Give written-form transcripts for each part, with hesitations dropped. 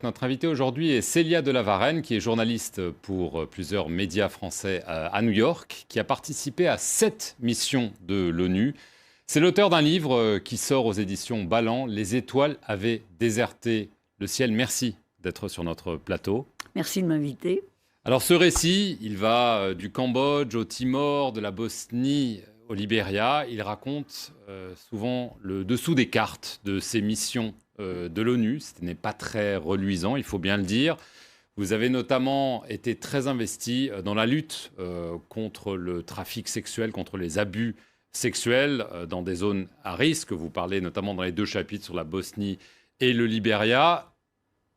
Notre invitée aujourd'hui est Célia de la Varenne, qui est journaliste pour plusieurs médias français à New York, qui a participé à 7 missions de l'ONU. C'est l'auteur d'un livre qui sort aux éditions Ballant, Les étoiles avaient déserté le ciel. Merci d'être sur notre plateau. Merci de m'inviter. Alors ce récit, il va du Cambodge au Timor, de la Bosnie au Libéria. Il raconte souvent le dessous des cartes de ces missions de l'ONU. Ce n'est pas très reluisant, il faut bien le dire. Vous avez notamment été très investi dans la lutte contre le trafic sexuel, contre les abus sexuels dans des zones à risque. Vous parlez notamment dans les 2 chapitres sur la Bosnie et le Libéria.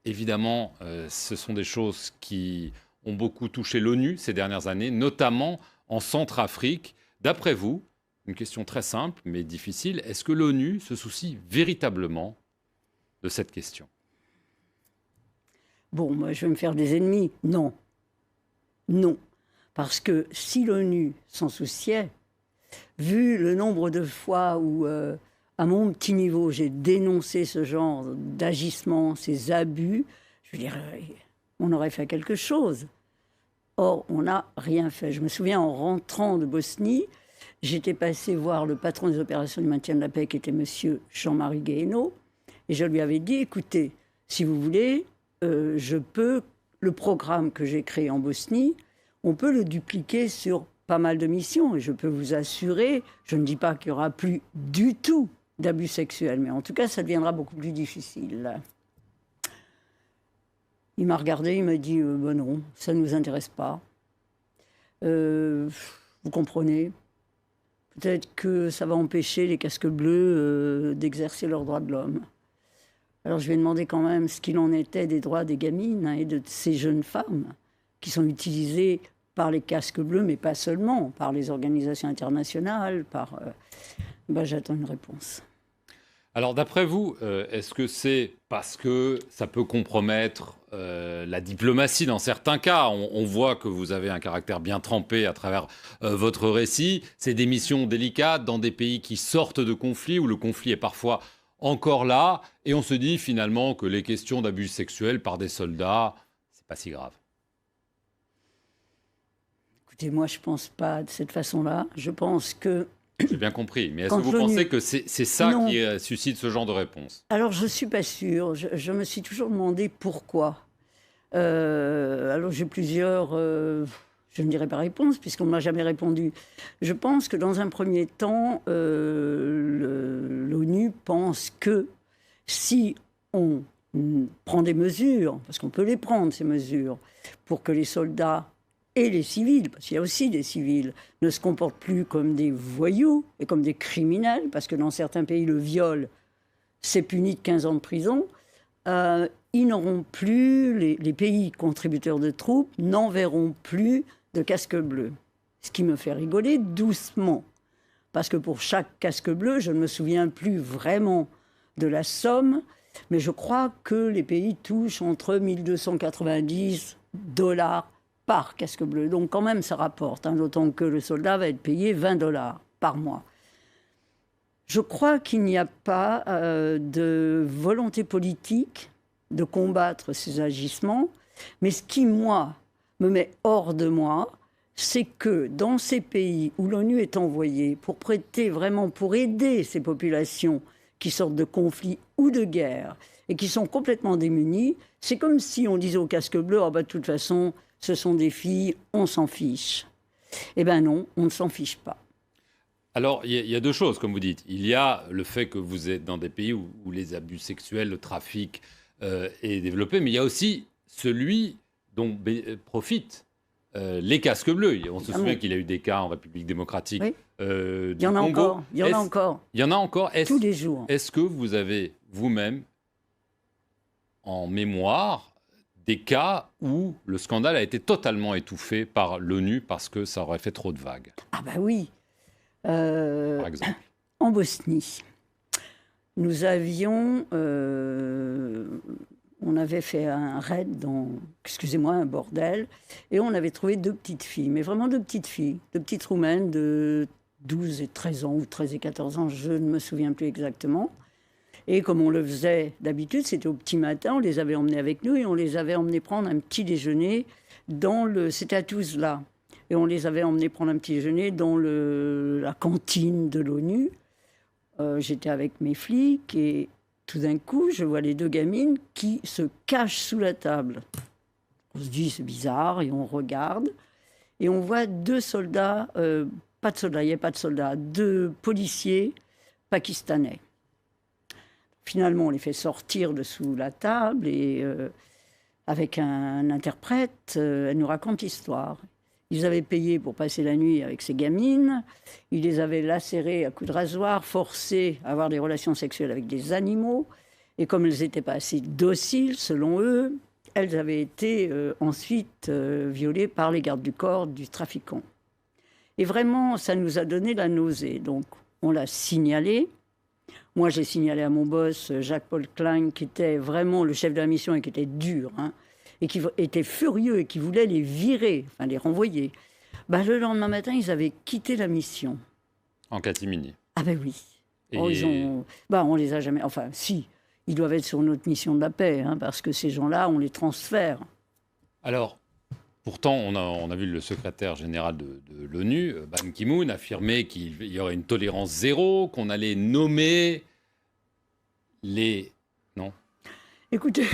Évidemment, ce sont des choses qui ont beaucoup touché l'ONU ces dernières années, notamment en Centrafrique. D'après vous, une question très simple mais difficile, est-ce que l'ONU se soucie véritablement de cette question? Bon, moi, je vais me faire des ennemis. Non. Non. Parce que si l'ONU s'en souciait, vu le nombre de fois où, à mon petit niveau, j'ai dénoncé ce genre d'agissement, ces abus, je veux dire, on aurait fait quelque chose. Or, on n'a rien fait. Je me souviens, en rentrant de Bosnie, j'étais passé voir le patron des opérations du maintien de la paix, qui était monsieur Jean-Marie Guéhenno, et je lui avais dit, écoutez, si vous voulez, le programme que j'ai créé en Bosnie, on peut le dupliquer sur pas mal de missions. Et je peux vous assurer, je ne dis pas qu'il n'y aura plus du tout d'abus sexuels, mais en tout cas, ça deviendra beaucoup plus difficile. Il m'a regardé, il m'a dit, ben non, ça ne nous intéresse pas. Vous comprenez, peut-être que ça va empêcher les casques bleus d'exercer leurs droits de l'homme. Alors je lui ai demandé quand même ce qu'il en était des droits des gamines et de ces jeunes femmes qui sont utilisées par les casques bleus, mais pas seulement, par les organisations internationales, j'attends une réponse. Alors d'après vous, est-ce que c'est parce que ça peut compromettre la diplomatie dans certains cas? On voit que vous avez un caractère bien trempé à travers votre récit. C'est des missions délicates dans des pays qui sortent de conflits, où le conflit est parfois encore là, et on se dit finalement que les questions d'abus sexuels par des soldats, c'est pas si grave. Écoutez, moi je pense pas de cette façon-là. Je pense que... J'ai bien compris, mais est-ce que vous pensez que c'est ça non. qui suscite ce genre de réponse? Alors je suis pas sûre. Je me suis toujours demandé pourquoi. Alors j'ai plusieurs... je ne dirais pas réponse, puisqu'on ne m'a jamais répondu. Je pense que dans un premier temps, l'ONU pense que si on prend des mesures, parce qu'on peut les prendre, ces mesures, pour que les soldats et les civils, parce qu'il y a aussi des civils, ne se comportent plus comme des voyous et comme des criminels, parce que dans certains pays, le viol, c'est puni de 15 ans de prison, ils n'auront plus, les pays contributeurs de troupes n'enverront plus de casque bleu. Ce qui me fait rigoler doucement. Parce que pour chaque casque bleu, je ne me souviens plus vraiment de la somme, mais je crois que les pays touchent entre 1 290 $ par casque bleu. Donc quand même, ça rapporte, d'autant que le soldat va être payé 20 $ par mois. Je crois qu'il n'y a pas de volonté politique de combattre ces agissements, mais ce qui, moi, me met hors de moi, c'est que dans ces pays où l'ONU est envoyée pour prêter vraiment, pour aider ces populations qui sortent de conflits ou de guerres et qui sont complètement démunies, c'est comme si on disait au casque bleu, de toute façon, ce sont des filles, on s'en fiche. Eh bien non, on ne s'en fiche pas. Alors, il y a 2 choses, comme vous dites. Il y a le fait que vous êtes dans des pays où les abus sexuels, le trafic est développé, mais il y a aussi celui dont profitent les casques bleus. On se souvient qu'il y a eu des cas en République démocratique du Congo. Il y en a encore. Il y en a encore. Tous les jours. Est-ce que vous avez vous-même en mémoire des cas où le scandale a été totalement étouffé par l'ONU parce que ça aurait fait trop de vagues? Ah bah oui. Par exemple. En Bosnie, nous avions... on avait fait un raid dans, excusez-moi, un bordel, et on avait trouvé 2 petites filles, mais vraiment 2 petites filles, 2 petites roumaines de 12 et 13 ans, ou 13 et 14 ans, je ne me souviens plus exactement. Et comme on le faisait d'habitude, c'était au petit matin, on les avait emmenés avec nous et on les avait emmenés prendre un petit déjeuner c'était à Tuzla. Et on les avait emmenés prendre un petit déjeuner dans la cantine de l'ONU. J'étais avec mes flics et tout d'un coup, je vois les 2 gamines qui se cachent sous la table. On se dit, c'est bizarre, et on regarde. Et on voit 2 soldats, pas de soldats, il n'y a pas de soldats, 2 policiers pakistanais. Finalement, on les fait sortir de sous la table et avec un interprète, elle nous raconte l'histoire. Ils avaient payé pour passer la nuit avec ces gamines. Ils les avaient lacérées à coups de rasoir, forcées à avoir des relations sexuelles avec des animaux. Et comme elles n'étaient pas assez dociles, selon eux, elles avaient été ensuite violées par les gardes du corps du trafiquant. Et vraiment, ça nous a donné la nausée. Donc, on l'a signalé. Moi, j'ai signalé à mon boss, Jacques-Paul Klein, qui était vraiment le chef de la mission et qui était dur, hein, et qui était furieux et qui voulait les virer, enfin les renvoyer. Ben, le lendemain matin, ils avaient quitté la mission. En catimini. Ah ben oui. Et... Oh, on les a jamais... Enfin, si, ils doivent être sur notre mission de la paix, hein, parce que ces gens-là, on les transfère. Alors, pourtant, on a vu le secrétaire général de l'ONU, Ban Ki-moon, affirmer qu'il y aurait une tolérance zéro, qu'on allait nommer les... Non. Écoutez,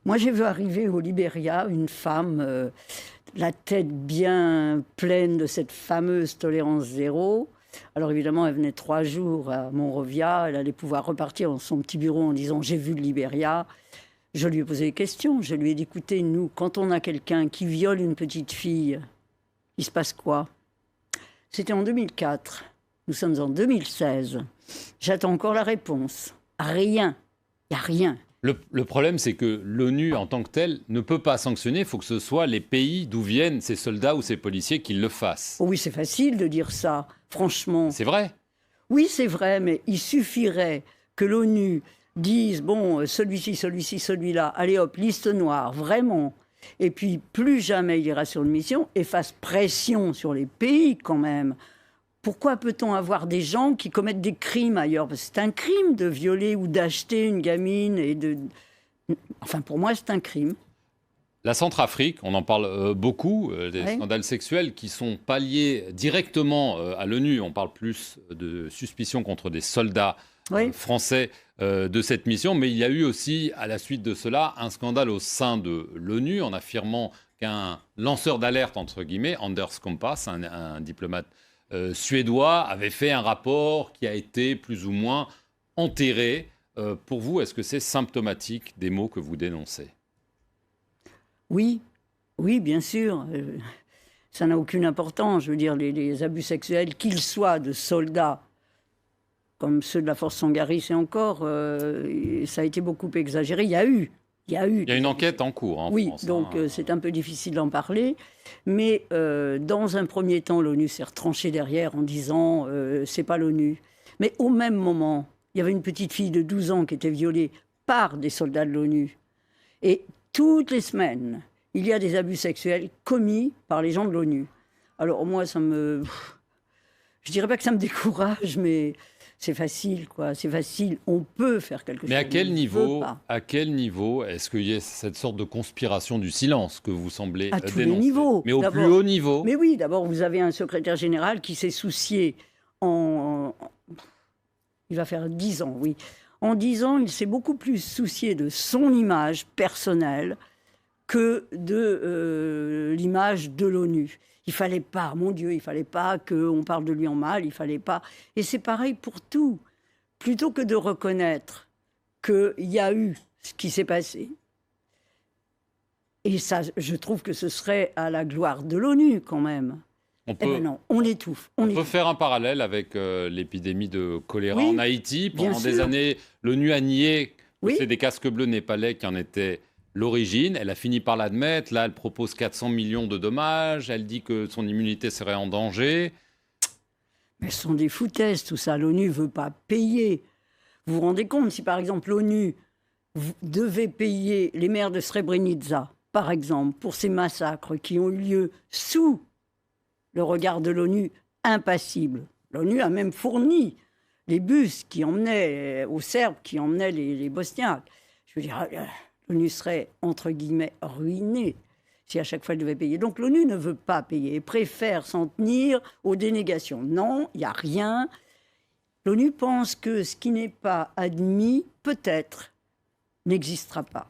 moi j'ai vu arriver au Libéria une femme, la tête bien pleine de cette fameuse tolérance zéro. Alors évidemment, elle venait 3 jours à Monrovia, elle allait pouvoir repartir dans son petit bureau en disant « j'ai vu le Libéria ». Je lui ai posé des questions, je lui ai dit « écoutez, nous, quand on a quelqu'un qui viole une petite fille, il se passe quoi ?» C'était en 2004, nous sommes en 2016. J'attends encore la réponse. Rien, il n'y a rien. Le problème, c'est que l'ONU, en tant que telle, ne peut pas sanctionner. Il faut que ce soit les pays d'où viennent ces soldats ou ces policiers qui le fassent. Oh oui, c'est facile de dire ça, franchement. C'est vrai. Oui, c'est vrai, mais il suffirait que l'ONU dise, bon, celui-ci, celui-ci, celui-là, allez hop, liste noire, vraiment. Et puis, plus jamais il ira sur une mission et fasse pression sur les pays quand même. Pourquoi peut-on avoir des gens qui commettent des crimes ailleurs? Parce que c'est un crime de violer ou d'acheter une gamine et de... Enfin, pour moi, c'est un crime. La Centrafrique, on en parle beaucoup, des scandales sexuels qui sont pas liés directement à l'ONU. On parle plus de suspicions contre des soldats français de cette mission. Mais il y a eu aussi, à la suite de cela, un scandale au sein de l'ONU en affirmant qu'un lanceur d'alerte, entre guillemets, Anders Kompass, un diplomate suédois, avait fait un rapport qui a été plus ou moins enterré. Pour vous, est-ce que c'est symptomatique des maux que vous dénoncez ? Oui, oui, bien sûr. Ça n'a aucune importance. Je veux dire, les abus sexuels, qu'ils soient de soldats, comme ceux de la force Sangaris et encore, ça a été beaucoup exagéré. Il y a une enquête en cours en oui, France. Donc c'est un peu difficile d'en parler. Mais dans un premier temps, l'ONU s'est retranchée derrière en disant c'est pas l'ONU. Mais au même moment, il y avait une petite fille de 12 ans qui était violée par des soldats de l'ONU. Et toutes les semaines, il y a des abus sexuels commis par les gens de l'ONU. Alors moi, je dirais pas que ça me décourage, mais c'est facile, quoi. C'est facile, on peut faire quelque chose. Mais à quel niveau est-ce qu'il y a cette sorte de conspiration du silence que vous semblez dénoncer? À tous les niveaux. Mais au plus haut niveau. Mais oui, d'abord, vous avez un secrétaire général qui s'est soucié il va faire 10 ans, oui. En 10 ans, il s'est beaucoup plus soucié de son image personnelle que de l'image de l'ONU. Il fallait pas, mon Dieu, il fallait pas qu'on parle de lui en mal, il fallait pas. Et c'est pareil pour tout. Plutôt que de reconnaître qu'il y a eu ce qui s'est passé, et ça, je trouve que ce serait à la gloire de l'ONU quand même. Non, on l'étouffe. On peut faire un parallèle avec l'épidémie de choléra en Haïti. Pendant des années, l'ONU a nié que c'est des casques bleus népalais qui en étaient l'origine. Elle a fini par l'admettre. Là, elle propose 400 millions de dommages. Elle dit que son immunité serait en danger. Mais ce sont des foutaises, tout ça. L'ONU ne veut pas payer. Vous vous rendez compte, si par exemple l'ONU devait payer les maires de Srebrenica, par exemple, pour ces massacres qui ont eu lieu sous le regard de l'ONU impassible. L'ONU a même fourni les bus qui emmenaient aux Serbes, qui emmenaient les Bosniaques. Je veux dire, l'ONU serait, entre guillemets, ruinée si à chaque fois elle devait payer. Donc l'ONU ne veut pas payer, elle préfère s'en tenir aux dénégations. Non, il n'y a rien. L'ONU pense que ce qui n'est pas admis, peut-être, n'existera pas.